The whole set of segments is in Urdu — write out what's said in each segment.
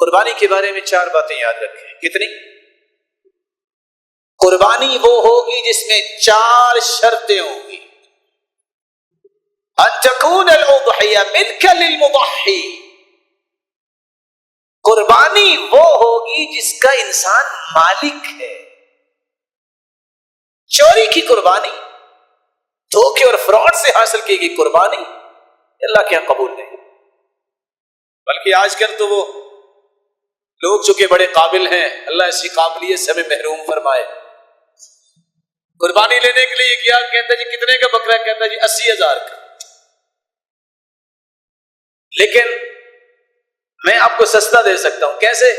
قربانی کے بارے میں 4 باتیں یاد رکھیں. کتنی؟ قربانی وہ ہوگی جس میں 4 شرطیں ہوں گی. ان تکون الاضحیہ ملک للمضحی، قربانی وہ ہوگی جس کا انسان مالک ہے. چوری کی قربانی، دھوکے اور فراڈ سے حاصل کی گئی قربانی اللہ کے یہاں قبول نہیں. بلکہ آج کل تو وہ لوگ جو کہ بڑے قابل ہیں، اللہ اسی قابلیت سے ہمیں محروم فرمائے، قربانی لینے کے لیے کیا کہتا ہے جی کتنے کا بکرا؟ کہتا ہے جی 80,000 کا. لیکن میں آپ کو سستا دے سکتا ہوں. کیسے؟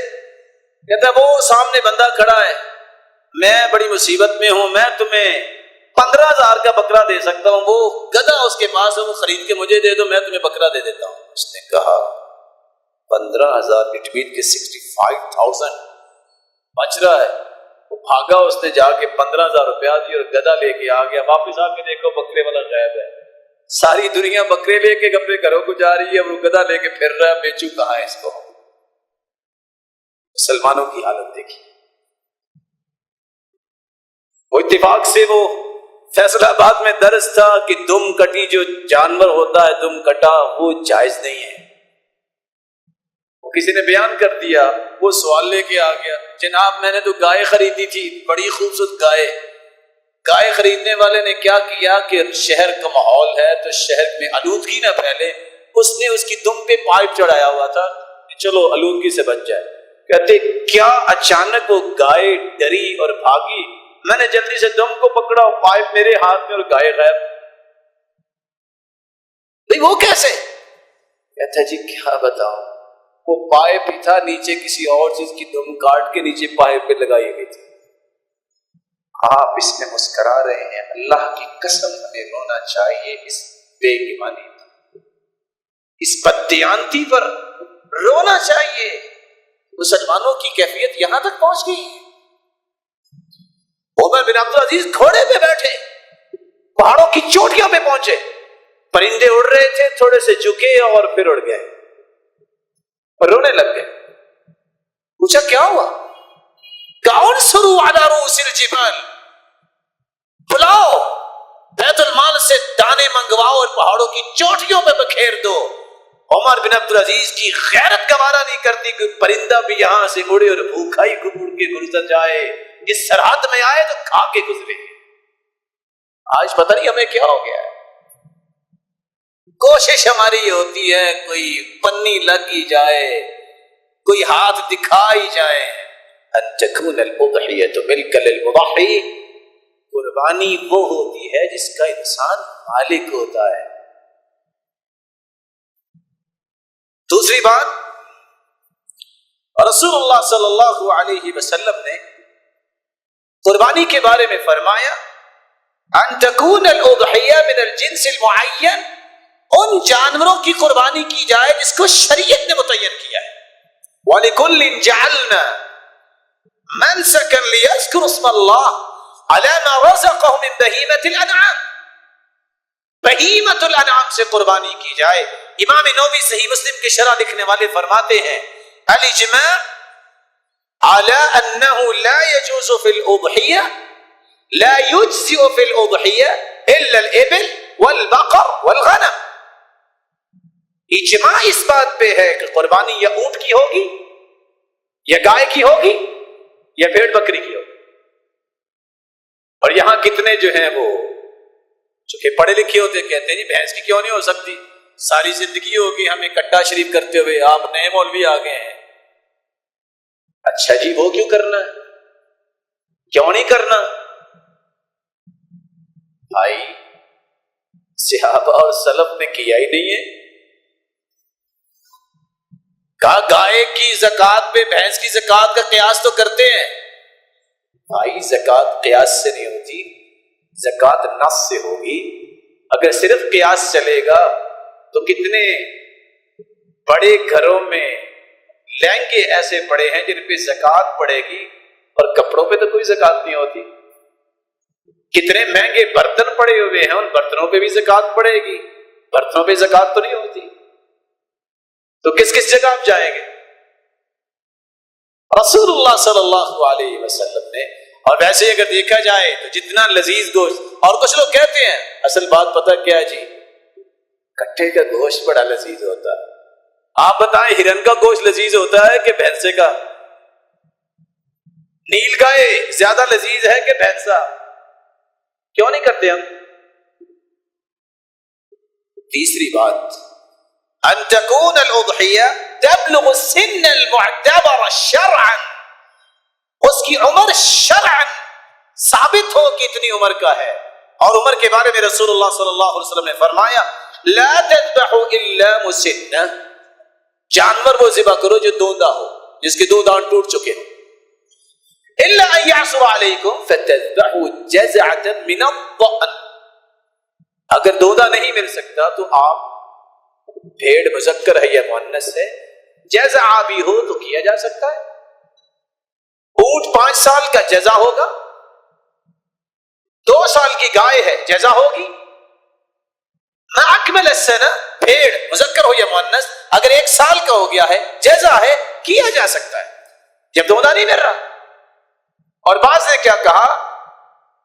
کہتا ہے وہ سامنے بندہ کھڑا ہے، میں بڑی مصیبت میں ہوں، میں تمہیں 15,000 کا بکرا دے سکتا ہوں. وہ گدھا اس کے پاس ہے، وہ خرید کے مجھے دے دو، میں تمہیں بکرا دے دیتا ہوں. اس نے کہا 15,000 اٹ مین کہ 65,000 بچ رہا ہے. وہ بھاگا، اس نے جا کے 15,000 روپیہ دی اور گدھا لے کے آ گیا. واپس آ کے دیکھو بکرے والا غائب ہے. ساری دنیا بکرے لے کے اپنے گھروں کو جا رہی ہے، وہ گدھا لے کے پھر رہا ہے. بیچو کہاں ہے اس کو؟ مسلمانوں کی حالت دیکھی. وہ اتفاق سے وہ فیصل آباد میں درس تھا کہ دم کٹی جو جانور ہوتا ہے، دم کٹا، وہ جائز نہیں ہے. وہ کسی نے بیان کر دیا، وہ سوال لے کے آ گیا، جناب میں نے تو گائے خریدی تھی، بڑی خوبصورت گائے. گائے خریدنے والے نے کیا کیا کہ شہر کا ماحول ہے تو شہر میں آلودگی نہ پھیلے، اس نے اس کی دم پہ پائپ چڑھایا ہوا تھا کہ چلو آلودگی سے بچ جائے. کہتے کیا اچانک وہ گائے ڈری اور بھاگی، میں نے جلدی سے دم کو پکڑا، پائپ میرے ہاتھ میں اور گائے غائب. بھئی وہ کیسے؟ کہتا جی کیا بتاؤں، وہ پائپ ہی تھا، نیچے کسی اور چیز کی دم کاٹ کے نیچے پائپ پہ لگائی گئی تھی. آپ اس میں مسکرا رہے ہیں، اللہ کی قسم ہمیں رونا چاہیے اس بے ایمانی پر، اس بددیانتی پر رونا چاہیے. مسلمانوں کی کیفیت یہاں تک پہنچ گئی ہے. عمر بن عبدالعزیز گھوڑے پہ بیٹھے پہاڑوں کی چوٹیوں پہ پہنچے، پرندے اڑ رہے تھے، تھوڑے سے جھکے اور پھر اڑ گئے اور رونے لگ گئے. پوچھا کیا ہوا؟ کون سرو علی رؤوس الجبال، بلاؤ بیت المال سے دانے منگواؤ اور پہاڑوں کی چوٹیوں پہ بکھیر دو. عمر بن عبدالعزیز کی غیرت گوارا نہیں کرتی کہ پرندہ بھی یہاں سے اڑے اور بھوکا ہی گھڑ کے گزر جائے، اس سرحد میں آئے تو کھا کے گزرے. آج پتہ نہیں ہمیں کیا ہو گیا ہے. کوشش ہماری یہ ہوتی ہے کوئی پنی لگی جائے، کوئی ہاتھ دکھائی جائے. ان تکون الاضحیۃ ملک للمضحی، قربانی وہ ہوتی ہے جس کا انسان مالک ہوتا ہے. دوسری بات، رسول اللہ صلی اللہ علیہ وسلم نے قربانی کے بارے میں فرمایا ان تکون الاضحیہ من الجنس المعین، ان جانوروں کی قربانی کی جائے جس کو شریعت نے متعین کیا ہے. وَلِكُلٍّ جَعَلْنَا مَنْسَكًا لِيَذْكُرُوا اسْمَ اللَّهِ عَلَى مَا رَزَقَهُم مِّن بَهِيمَةِ الْأَنْعَامِ، بہیمۃ الانعام سے قربانی کی جائے. امام نووی صحیح مسلم کی شرح لکھنے والے فرماتے ہیں الاجماع على انه لا يجوز في الاضحيه لا يجزئ في الاضحيه الا الابل والبقر والغنم. اجماع اس بات پہ ہے کہ قربانی یا اونٹ کی ہوگی یا گائے کی ہوگی یا بھیڑ بکری کی ہوگی. اور یہاں کتنے جو ہیں وہ چونکہ پڑھے لکھے ہوتے کہتے ہیں جی بھینس کی کیوں نہیں ہو سکتی، ساری زندگی ہوگی ہمیں کٹا شریف کرتے ہوئے، آپ نئے مولوی آ گئے ہیں. اچھا جی وہ کیوں کرنا ہے، کیوں نہیں کرنا؟ بھائی صحابہ اور سلف نے کیا ہی نہیں ہے. کہا گائے کی زکوٰۃ پہ بھینس کی زکوٰۃ کا قیاس تو کرتے ہیں. بھائی زکوٰۃ قیاس سے نہیں ہوتی، زکوٰۃ نص سے ہوگی. اگر صرف قیاس چلے گا تو کتنے بڑے گھروں میں لہنگے ایسے پڑے ہیں جن پہ زکوٰۃ پڑے گی اور کپڑوں پہ تو کوئی زکوٰۃ نہیں ہوتی. کتنے مہنگے برتن پڑے ہوئے ہیں، ان برتنوں پہ بھی زکوٰۃ پڑے گی، برتنوں پہ زکوٰۃ تو نہیں ہوتی. تو کس کس جگہ آپ جائیں گے؟ رسول اللہ صلی اللہ علیہ وسلم نے. اور ویسے اگر دیکھا جائے تو جتنا لذیذ گوشت, اور کچھ لوگ کہتے ہیں اصل بات پتہ کیا جی, کٹھے کا گوشت بڑا لذیذ ہوتا ہے. آپ بتائیں ہرن کا گوشت لذیذ ہوتا ہے کہ بھینسے کا؟ نیل گائے زیادہ لذیذ ہے کہ بھینسا؟ کیوں نہیں کرتے ہم؟ تیسری بات, ان تكون الاضحیہ تبلغ السن المعتبر شرعا, اس کی عمر شرعا ثابت ہو کہ اتنی عمر کا ہے. اور عمر کے بارے میں رسول اللہ صلی اللہ علیہ وسلم نے فرمایا لا تذبحوا الا مسنہ, جانور وہ ذبح کرو جو دوندا ہو, جس کے دو دانت ٹوٹ چکے ہوں. الا ان يعصر عليكم فتذبحوا جزعة من الضأن, اگر دوندا نہیں مل سکتا تو آپ, بھیڑ مذکر ہے یا مؤنث ہے, جزع بھی ہو تو کیا جا سکتا ہے. اونٹ 5 سال کا جزا ہوگا, 2 سال کی گائے ہے جزا ہوگی. ما اکمل السنہ, بھیڑ مذکر ہو یا مؤنث اگر 1 سال کا ہو گیا ہے جزا ہے, کیا جا سکتا ہے جب دوندا نہیں مل رہا. اور بعض نے کیا کہا,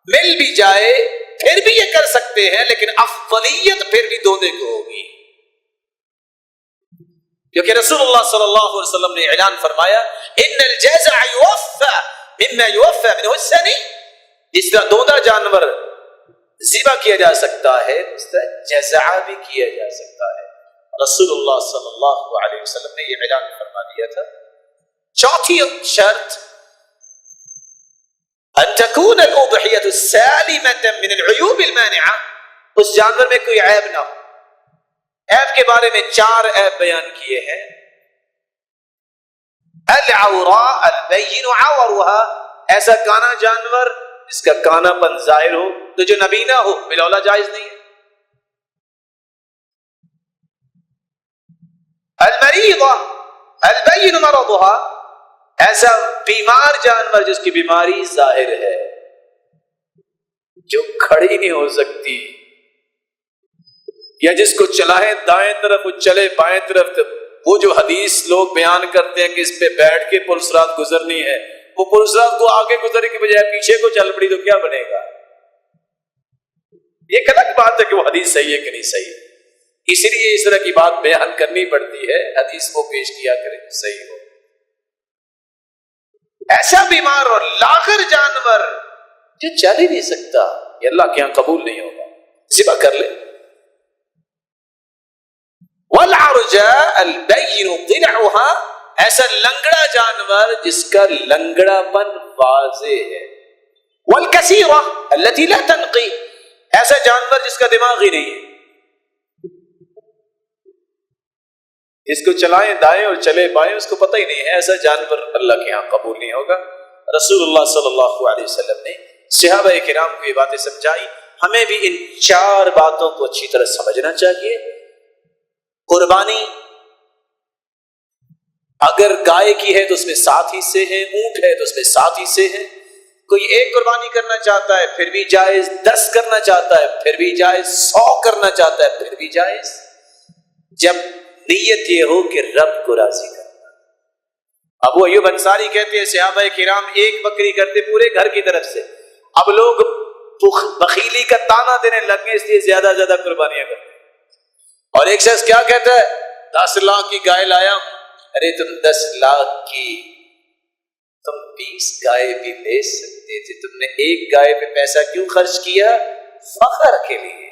مل بھی جائے پھر بھی یہ کر سکتے ہیں, لیکن افضلیت پھر بھی دوندے کو ہوگی, کیونکہ رسول اللہ صلی اللہ علیہ وسلم نے اعلان فرمایا ان الجزع يوفى مما يوفى منه السنی, جس طرح دوندا جانور ذبح کیا جا سکتا ہے اس طرح جزع بھی کیا جا سکتا ہے. رسول اللہ صلی اللہ علیہ وسلم نے یہ اعلان فرما دیا تھا. چوتھی شرط ان تكون الاضحیۃ سالمة من العیوب المانعة, اس جانور میں کوئی عیب نہ ہو. عیب کے بارے میں 4 عیب بیان کیے ہیں. العوراء البین عورها, ایسا کانا جانور جس کا کانا پن ظاہر ہو, تو جو نبینا ہو بلولا جائز نہیں ہے. المریضہ البین مرضها, ایسا بیمار جانور جس کی بیماری ظاہر ہے, جو کھڑی نہیں ہو سکتی, یا جس کو چلائے دائیں طرف وہ چلے بائیں طرف. وہ جو حدیث لوگ بیان کرتے ہیں کہ اس پہ بیٹھ کے پلسرات گزرنی ہے, وہ پلسرات کو آگے گزرنے کی بجائے پیچھے کو چل پڑی تو کیا بنے گا؟ یہ الگ بات ہے کہ وہ حدیث صحیح ہے کہ نہیں صحیح, اس لیے اس طرح کی بات بیان کرنی پڑتی ہے, حدیث کو پیش کیا کرے صحیح ہو. ایسا بیمار اور لاغر جانور جو چل ہی نہیں سکتا, یہ اللہ کے یہاں قبول نہیں ہوگا, ذبح کر لے. والعرج البین ضلعها, ایسا لنگڑا جانور جس کا لنگڑا پن واضح ہے. والکثیرہ التي لا تنقی, ایسا جانور جس کا دماغ ہی نہیں ہے, جس کو چلائیں دائیں اور چلے بائیں اس کو پتہ ہی نہیں ہے, ایسا جانور اللہ کے ہاں قبول نہیں ہوگا. رسول اللہ صلی اللہ علیہ وسلم نے صحابہ کرام کو یہ باتیں سمجھائی. ہمیں بھی ان 4 باتوں کو اچھی طرح سمجھنا چاہیے. قربانی اگر گائے کی ہے تو اس میں 7 حصے ہیں, اونٹ ہے تو اس میں 7 حصے ہیں. کوئی 1 قربانی کرنا چاہتا ہے پھر بھی جائز, 10 کرنا چاہتا ہے پھر بھی جائز, 100 کرنا چاہتا ہے پھر بھی جائز, جب نیت یہ ہو کہ رب کو راضی کرنا. ابو ایوب انصاری کہتے ہیں صحابہ کرام 1 بکری کرتے پورے گھر کی طرف سے, اب لوگ بخیلی کا تانا دینے لگ گئے, اس لیے زیادہ قربانیاں کرتے. اور ایک شخص کیا کہتا ہے 10 لاکھ کی گائے لایا ہوں. ارے تم 10 لاکھ کی, تم 20 گائے بھی لے سکتے تھے, تم نے 1 گائے پہ پیسہ کیوں خرچ کیا؟ فخر کے لیے.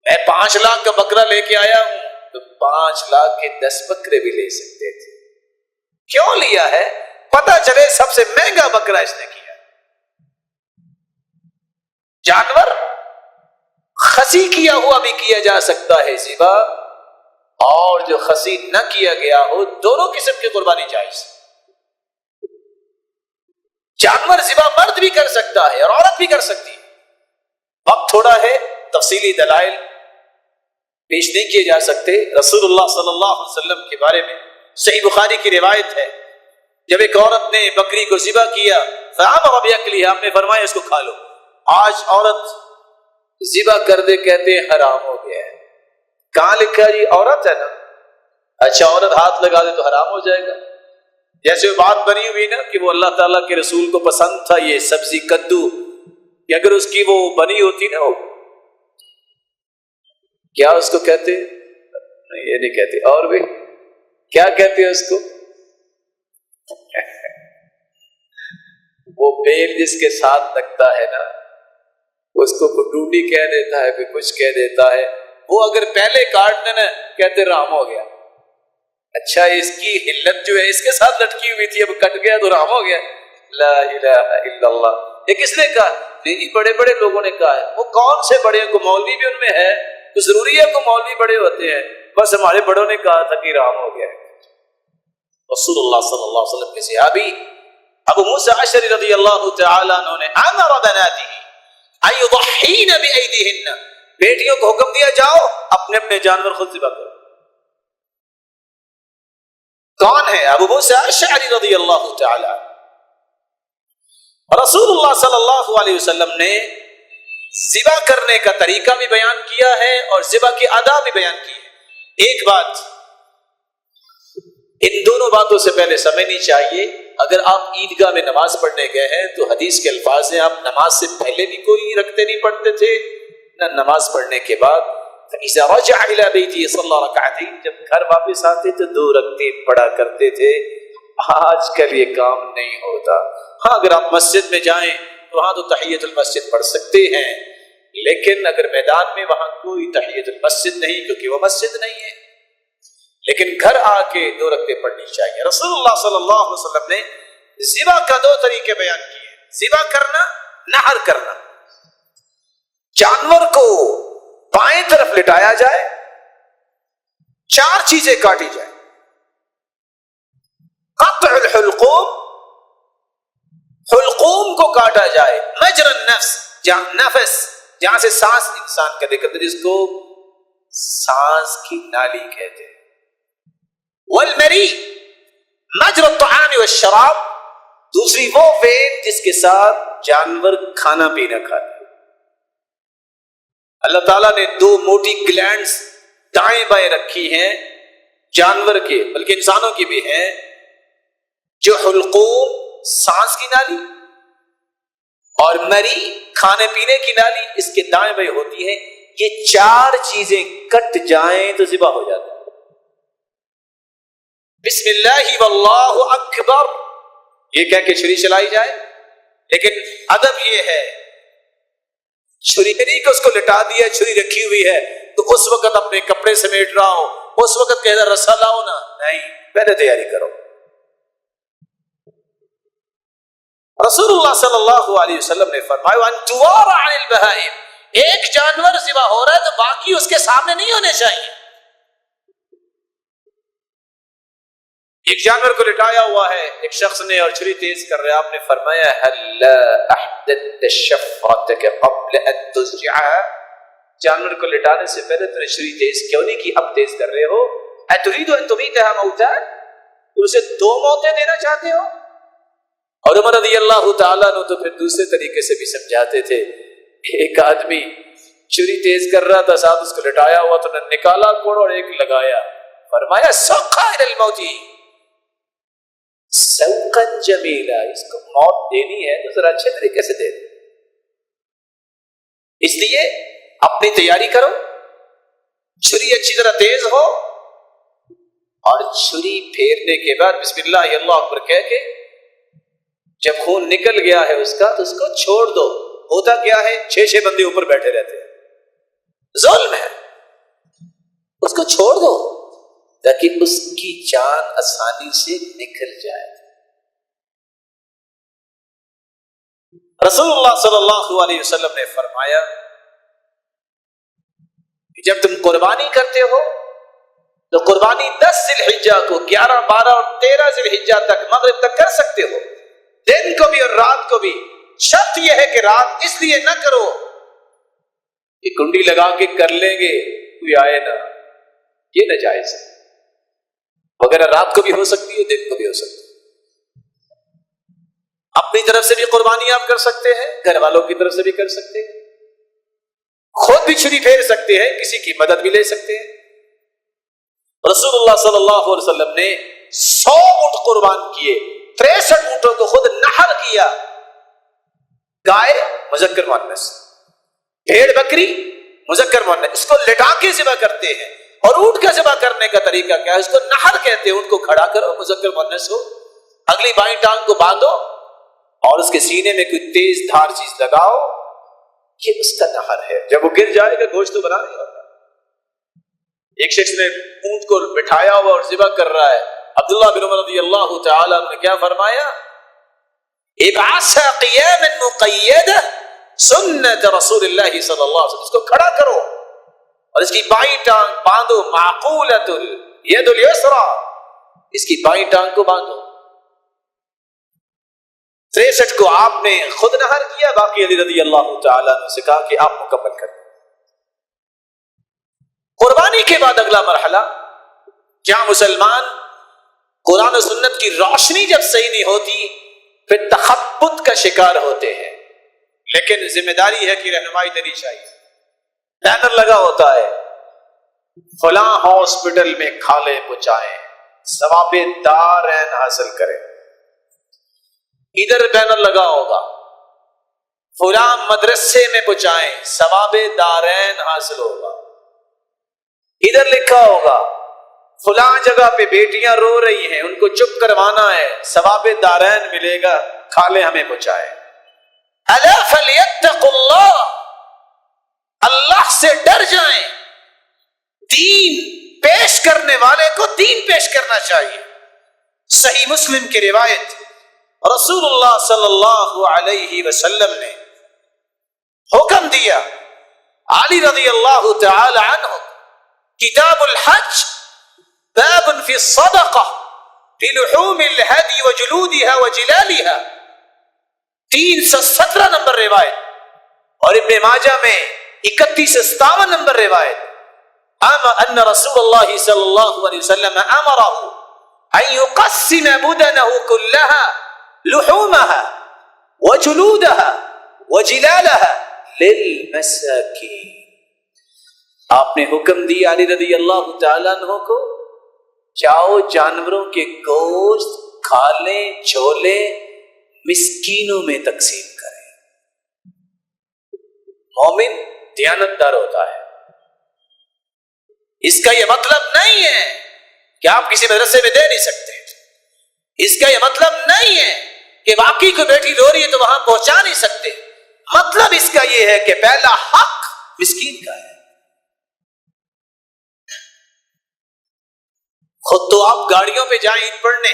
میں 5 لاکھ کا بکرا لے کے آیا ہوں, تو 5 لاکھ کے 10 بکرے بھی لے سکتے تھے. کیوں لیا ہے؟ پتہ چلے سب سے مہنگا بکرا اس نے کیا. جانور خسی کیا ہوا بھی کیا جا سکتا ہے ذبح, اور جو خسی نہ کیا گیا ہو, دونوں قسم کی قربانی جائز. جانور ذبح مرد بھی کر سکتا ہے اور عورت بھی کر سکتی ہے. وقت تھوڑا ہے, تفصیلی دلائل پیش نہیں کیے جا سکتے. رسول اللہ صلی اللہ علیہ وسلم کے بارے میں صحیح بخاری کی روایت ہے, جب ایک عورت نے بکری کو ذبح کیا, فَأَمَرَ بِأَكْلِهَا, آپ نے فرمایا اس کو کھا لو. آج عورت ذبح کر دے کہتے ہیں حرام ہو گیا ہے. کہاں لکھا جی؟ عورت ہے نا, اچھا عورت ہاتھ لگا دے تو حرام ہو جائے گا؟ جیسے وہ بات بنی ہوئی نا کہ وہ اللہ تعالیٰ کے رسول کو پسند تھا یہ سبزی کدو، کہ اگر اس کی وہ بنی ہوتی نا، وہ کیا اس کو کہتے؟ نہیں یہ نہیں کہتے، اور بھی کیا کہتے ہیں اس کو؟ وہ بیل جس کے ساتھ لگتا ہے نا، اس کو ڈوڈی کہہ دیتا ہے، کوئی کچھ کہہ دیتا ہے، وہ اگر پہلے کاٹ دے نا کہتے رام ہو گیا۔ اچھا اس کی حلت جو ہے اس کے ساتھ لٹکی ہوئی تھی، اب کٹ گیا تو رام ہو گیا۔ لا الہ الا اللہ۔ یہ کس نے کہا؟ نہیں بڑے بڑے لوگوں نے کہا ہے۔ وہ کون سے بڑے؟ کو مولوی بھی ان میں ہے، تو ضروری ہے کو مولوی بڑے ہوتے ہیں؟ بس ہمارے بڑوں نے کہا تھا کہ رام ہو گیا۔ رسول اللہ صلی اللہ علیہ وسلم کے صحابی ابو موسیٰ اشعری رضی اللہ تعالی عنہ نے امر بناته ان يضحين بأيديهن، بیٹیوں کو حکم دیا جاؤ اپنے اپنے جانور خود ذبح کرو۔ کون ہے؟ ابو موسیٰ اشعری رضی اللہ تعالی عنہ۔ رسول اللہ صلی اللہ علیہ وسلم نے ذبح کرنے کا طریقہ بھی بیان کیا ہے اور ذبح کی ادا بھی بیان کی ہے۔ ایک بات ان دونوں باتوں سے پہلے سمجھنی چاہیے، اگر آپ عیدگاہ میں نماز پڑھنے گئے ہیں تو حدیث کے الفاظ ہیں آپ نماز سے پہلے بھی کوئی رکعتیں نہیں پڑھتے تھے نہ نماز پڑھنے کے بعد۔ فَإِذَا رَجَعَ إِلَى بَيْتِهِ صَلَّى رَكَعَتَيْنِ، جب گھر واپس آتے تو 2 رکعتیں پڑھا کرتے تھے۔ آج کل یہ کام نہیں ہوتا۔ ہاں اگر آپ مسجد میں جائیں تو وہاں تو تحیۃ المسجد پڑھ سکتے ہیں، لیکن اگر میدان میں وہاں کوئی تحیۃ المسجد نہیں، کیونکہ وہ مسجد نہیں ہے، لیکن گھر آ کے 2 رکعتیں پڑھنی چاہیے۔ رسول اللہ صلی اللہ علیہ وسلم نے ذبح کا 2 طریقے بیان کیے، ذبح کرنا، نحر کرنا۔ جانور کو بائیں طرف لٹایا جائے، 4 چیزیں کاٹی جائیں: قطع الحلقوم، حلقوم کو کاٹا جائے، مجرى النفس، نفس جہاں سے سانس انسان کا نکلتا ہے، جس کو سانس کی نالی کہتے ہیں، والمری مجرى الطعام والشراب، دوسری وہ وین جس کے ساتھ جانور کھانا پینا کھاتا ہے۔ اللہ تعالیٰ نے 2 موٹی گلینڈز دائیں بائیں رکھی ہیں جانور کے، بلکہ انسانوں کی بھی ہیں، جو حلقوم سانس کی نالی اور مری کھانے پینے کی نالی اس کے دائیں بائیں ہوتی ہیں۔ یہ 4 چیزیں کٹ جائیں تو ذبح ہو جاتا ہے۔ بسم اللہ واللہ اکبر یہ کہہ کے چھری چلائی جائے، لیکن ادب یہ ہے چھری نہیں کہ اس کو لٹا دیا، چھری رکھی ہوئی ہے تو اس وقت اپنے کپڑے سمیٹ رہا ہو، اس وقت کہہ رہا رسا لاؤ نا، نہیں، پہلے تیاری کرو۔ رسول اللہ صلی اللہ علیہ وسلم نے فرمایا وَأَن تُوَارَ عَنِ الْبَهَائِمِ، ایک جانور ذبح ہو رہا ہے تو باقی اس کے سامنے نہیں ہونے چاہیے۔ ایک جانور کو لٹایا ہوا ہے ایک شخص نے اور چھری تیز کر رہے، آپ نے فرمایا هَلَّا أَحْدَثْتَ شَفْرَتَكَ قَبْلَ أَن تُزْجِعَهَا، جانور کو لٹانے سے پہلے تم نے چھری تیز کیوں نہیں کی، اب تیز کر رہے ہو؟ أَتُرِيدُ أَن تُمِيتَهَا مَوْتًا، تم اسے 2 موتیں دینا چاہتے ہو؟ اور عمر رضی اللہ تعالیٰ نے تو پھر دوسرے طریقے سے بھی سمجھاتے تھے۔ ایک آدمی چھری تیز کر رہا تھا، ساتھ اس کو لٹایا ہوا تو نے نکالا کوڑ اور ایک لگایا، فرمایا سوقا إلى الموت سوقا جمیلا، اس کو موت دینی ہے تو ذرا اچھے طریقے سے دے دے۔ اس لیے اپنی تیاری کرو، چھری اچھی طرح تیز ہو، اور چھری پھیرنے کے بعد بسم اللہ اللہ اکبر کہہ کے جب خون نکل گیا ہے اس کا تو اس کو چھوڑ دو۔ ہوتا کیا ہے 6 بندے اوپر بیٹھے رہتے ہیں، ظلم ہے، اس کو چھوڑ دو تاکہ اس کی جان آسانی سے نکل جائے۔ رسول اللہ صلی اللہ علیہ وسلم نے فرمایا کہ جب تم قربانی کرتے ہو تو قربانی 10 ذی الحجہ کو 11، 12 اور 13 ذی الحجہ تک مغرب تک کر سکتے ہو، دن کو بھی اور رات کو بھی۔ شرط یہ ہے کہ رات اس لیے نہ کرو کہ کنڈی لگا کے کر لیں گے کوئی آئے نہ، یہ ناجائز ہے، وغیرہ رات کو بھی ہو سکتی ہے، دن کو بھی ہو سکتی ہے۔ اپنی طرف سے بھی قربانی آپ کر سکتے ہیں، گھر والوں کی طرف سے بھی کر سکتے ہیں، خود بھی چھری پھیر سکتے ہیں، کسی کی مدد بھی لے سکتے ہیں۔ رسول اللہ صلی اللہ علیہ وسلم نے 100 اونٹ قربان کیے، 63 اونٹوں کو خود نحر کیا، گائے مذکر مؤنث، بھیڑ بکری مذکر مؤنث، اس کو لٹا کے ذبح کرتے ہیں۔ اور اونٹ کا ذبح کرنے کا طریقہ کیا ہے؟ اس کو نحر کہتے ہیں۔ اونٹ کو کھڑا کرو، مذکر مؤنث ہو، اگلی بائیں ٹانگ کو باندھو اور اس کے سینے میں کوئی تیز دھار چیز لگاؤ، یہ اس کا نحر ہے۔ جب وہ گر جائے گا گوشت تو بنا نہیں ہوتا۔ ایک شخص نے اونٹ کو بٹھایا ہوا اور ذبح کر رہا ہے، عبداللہ بن عمر رضی اللہ تعالی عنہ نے کیا فرمایا؟ ابعثها قیاما مقیدہ سنت رسول اللہ صلی اللہ علیہ وسلم، اس کو کھڑا کرو اور اس کی بائیں ٹانگ باندھو، معقولۃ الید الیسری، اس کی بائیں ٹانگ کو باندھو۔ 63 کو آپ نے خود نحر کیا، باقی علی رضی اللہ تعالیٰ عنہ سے کہا کہ آپ مکمل کریں۔ قربانی کے بعد اگلا مرحلہ، کیا مسلمان قرآن و سنت کی روشنی جب صحیح نہیں ہوتی پھر تخبط کا شکار ہوتے ہیں، لیکن ذمہ داری ہے کہ رہنمائی دینی چاہیے۔ بینر لگا ہوتا ہے فلاں ہاسپٹل میں کھالے پہنچائیں، ثواب دارین حاصل کریں، ادھر بینر لگا ہوگا فلاں مدرسے میں پہنچائیں، ثواب دارین حاصل ہوگا، ادھر لکھا ہوگا فلاں جگہ پہ بیٹیاں رو رہی ہیں، ان کو چپ کروانا ہے، ثواب دارین ملے گا، کھالے ہمیں پہنچائیں۔ الا فلیتقوا اللہ، اللہ سے ڈر جائیں۔ دین پیش کرنے والے کو دین پیش کرنا چاہیے۔ صحیح مسلم کی روایت، رسول اللہ صلی اللہ علیہ وسلم نے حکم دیا، علی رضی اللہ تعالی عنہ، کتاب الحج باب فی الصدقہ فی لحوم الہدی وجلودها وجلالها، 317 نمبر روایت، اور ابن ماجہ میں 3157 نمبر روایت، ان رسول اللہ صلی اللہ علیہ وسلم امرہ ان یقسم بدنہ کلها لحومها وجلودها وجلالها للمساکین۔ آپ نے حکم دیا علی رضی اللہ تعالیٰ عنہ کو، جاؤ جانوروں کے گوشت کھالیں، چھولے مسکینوں میں تقسیم کریں۔ مومن دیانتدار ہوتا ہے۔ اس کا یہ مطلب نہیں ہے کہ آپ کسی مدرسے میں دے نہیں سکتے، اس کا یہ مطلب نہیں ہے کہ باقی کو بیٹی رو رہی ہے تو وہاں پہنچا نہیں سکتے، مطلب اس کا یہ ہے کہ پہلا حق مسکین کا ہے۔ خود تو آپ گاڑیوں پہ جائیں عید پڑھنے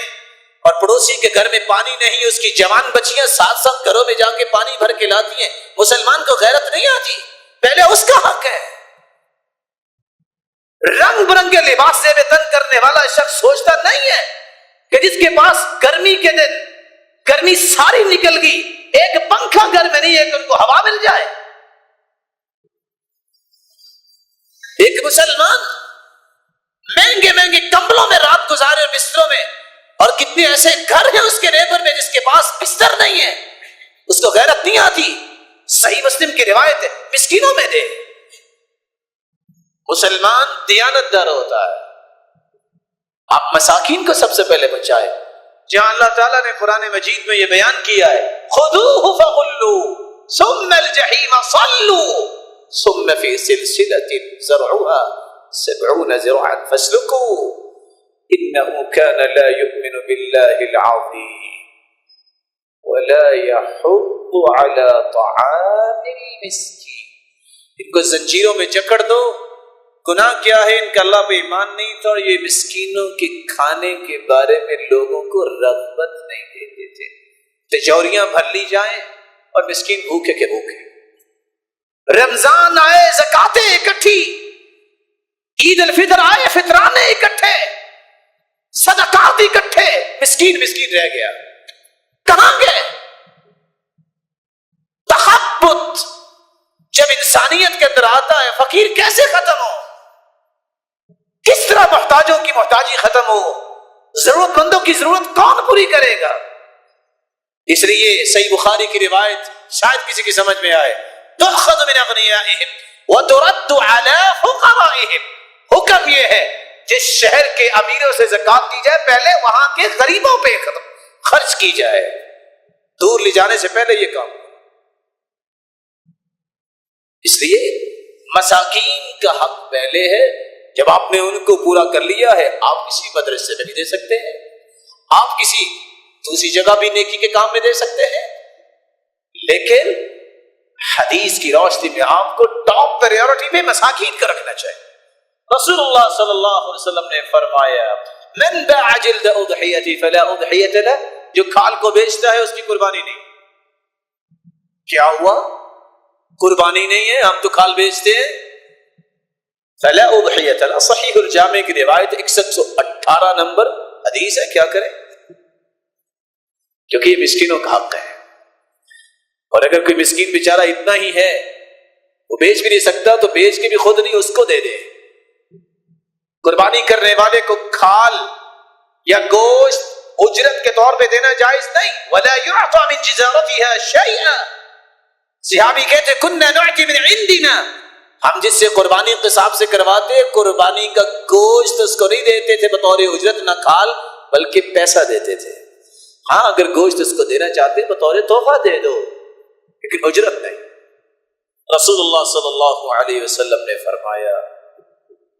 اور پڑوسی کے گھر میں پانی نہیں، اس کی جوان بچیاں ساتھ ساتھ گھروں میں جا کے پانی بھر کے لاتی ہیں، مسلمان کو غیرت نہیں آتی؟ پہلے اس کا حق ہے۔ رنگ برنگے لباس سے تن کرنے والا شخص سوچتا نہیں ہے کہ جس کے پاس گرمی کے دن گرمی ساری نکل گئی، ایک پنکھا گھر میں نہیں ہے کہ ان کو ہوا مل جائے۔ ایک مسلمان مہنگے مہنگے کمبلوں میں رات گزارے اور بستروں میں، اور کتنے ایسے گھر ہیں اس کے نیبر میں جس کے پاس بستر نہیں ہے، اس کو غیرت نہیں آتی۔ صحیح مسلم کی روایت ہے، مسکینوں میں دے۔ مسلمان دیانتدار ہوتا ہے، آپ مساکین کو سب سے پہلے بچائے۔ جہاں اللہ تعالیٰ نے قرآن مجید میں یہ بیان کیا ہے، خذوہ فغلوا ثم الجحیم صلوا ثم فی سلسلۃ ذرعها 70 ذراعا فاسلکوہ انه كان لا يؤمن بالله العظیم ولا يحض على طعام المسکین۔ ان کو زنجیروں میں جکڑ دو، گناہ کیا ہے؟ ان کا اللہ پہ ایمان نہیں تھا، اور یہ مسکینوں کے کھانے کے بارے میں لوگوں کو رغبت نہیں دیتے تھے۔ تجوریاں بھر لی جائیں اور مسکین بھوکے کے بھوکے۔ رمضان آئے زکاتیں اکٹھی، عید الفطر آئے فطرانے اکٹھے، صدقات اکٹھے، مسکین مسکین رہ گیا۔ کہاں گئے؟ تخبط جب انسانیت کے اندر آتا ہے، فقیر کیسے ختم ہو؟ کس طرح محتاجوں کی محتاجی ختم ہو؟ ضرورت مندوں کی ضرورت کون پوری کرے گا؟ اس لیے صحیح بخاری کی روایت شاید کسی کی سمجھ میں آئے، تؤخذ من اغنیائہم وترد علی فقرائہم۔ حکم یہ ہے جس شہر کے امیروں سے زکات دی جائے پہلے وہاں کے غریبوں پہ خرچ کی جائے، دور لے جانے سے پہلے یہ کام۔ اس لیے مساکین کا حق پہلے ہے، جب آپ نے ان کو پورا کر لیا ہے آپ کسی مدرسے میں بھی دے سکتے ہیں، آپ کسی دوسری جگہ بھی نیکی کے کام میں دے سکتے ہیں، لیکن حدیث کی روشنی میں آپ کو ٹاپ پریورٹی میں مساکین کا رکھنا چاہیے۔ رسول اللہ صلی اللہ علیہ وسلم نے فرمایا من باع جلد اضحیتی فلا اضحیت له، جو کھال کو بیچتا ہے اس کی قربانی نہیں۔ کیا ہوا؟ قربانی نہیں ہے، ہم تو کھال بیچتے ہیں۔ فلا اضحیت له، صحیح الجامع کی روایت 6118 نمبر حدیث ہے۔ کیا کریں؟ کیونکہ یہ مسکینوں کا حق ہے، اور اگر کوئی مسکین بیچارہ اتنا ہی ہے وہ بیچ بھی نہیں سکتا تو بیچ کے بھی خود نہیں، اس کو دے دے۔ قربانی کرنے والے کو کھال یا گوشت اجرت کے طور پہ دینا جائز نہیں۔ ولا يعطى من جزارتها شيئا، صحابی کہتے كنا نعطي من عندنا، ہم جس سے قربانی قصاب سے کرواتے قربانی کا گوشت اس کو نہیں دیتے تھے بطور اجرت، نہ کھال بلکہ پیسہ دیتے تھے۔ ہاں اگر گوشت اس کو دینا چاہتے بطور تحفہ دے دو، لیکن اجرت نہیں۔ رسول اللہ صلی اللہ علیہ وسلم نے فرمایا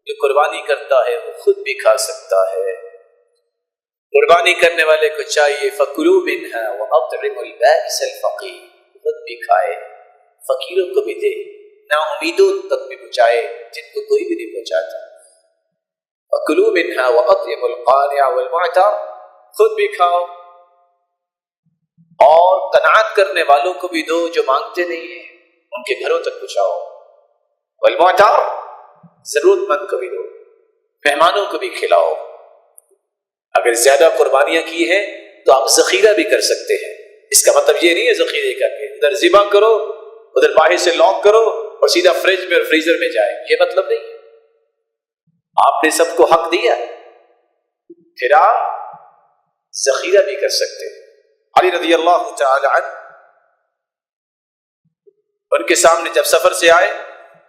جو قربانی کرتا ہے وہ خود بھی کھا سکتا ہے، قربانی کرنے والے کو چاہیے فَكُلُوا مِنْهَا وَأَطْعِمُوا الْبَائِسَ الْفَقِيرَ، خود بھی کھائے فقیروں کو بھی دے، نا امیدوں تک بھی پہنچائے جن کو کوئی بھی نہیں پہنچاتا۔ فَكُلُوا مِنْهَا وَأَطْعِمُوا الْقَانِعَ وَالْمُعْتَرَ، خود بھی کھاؤ اور قناعت کرنے والوں کو بھی دو جو مانگتے نہیں ہیں، ان کے گھروں تک پہنچاؤ۔ والمعتر، ضرورت مند کو بھی دو، مہمانوں کو بھی کھلاؤ۔ اگر زیادہ قربانیاں کی ہیں تو آپ ذخیرہ بھی کر سکتے ہیں، اس کا مطلب یہ نہیں ہے ذخیرے کر کے ادھر ذبح کرو ادھر باہر سے لاک کرو اور سیدھا فریج میں اور فریزر میں جائے، یہ مطلب نہیں ہے۔ آپ نے سب کو حق دیا، پھر آپ ذخیرہ بھی کر سکتے ہیں۔ علی رضی اللہ تعالی عنہ ان کے سامنے جب سفر سے آئے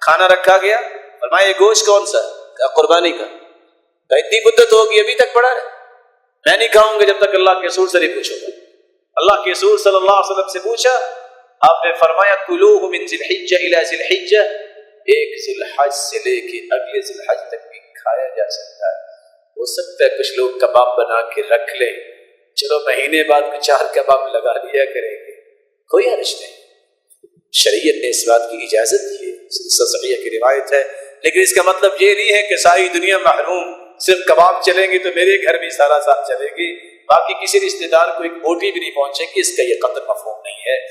کھانا رکھا گیا، فرمایا یہ گوشت کون سا؟ کہا قربانی کا۔ کہا اتنی مدت ہوگی ابھی تک پڑا ہے، میں نہیں کھاؤں گا جب تک اللہ کے رسول سے نہیں پوچھوں گا۔ اللہ کے رسول صلی اللہ علیہ وسلم سے پوچھا، آپ نے فرمایا کلوہ من ذی الحجہ الی ذی الحجہ، ایک ذی الحج سے لے کے اگلے ذی الحج تک بھی کھایا جا سکتا ہے۔ ہو سکتا ہے کچھ لوگ کباب بنا کے رکھ لیں، چلو مہینے بعد کچھ 4 کباب لگا لیا کریں گے، کوئی حرج نہیں۔ شریعت نے اس بات کی اجازت دی ہے، صحیح کی روایت ہے، لیکن اس کا مطلب یہ نہیں ہے کہ ساری دنیا محروم، صرف کباب چلیں گے تو میرے گھر بھی سارا ساتھ چلے گی، باقی کسی رشتہ دار کو ایک بوٹی بھی نہیں پہنچے گی، اس کا یہ قطع مفہوم نہیں ہے۔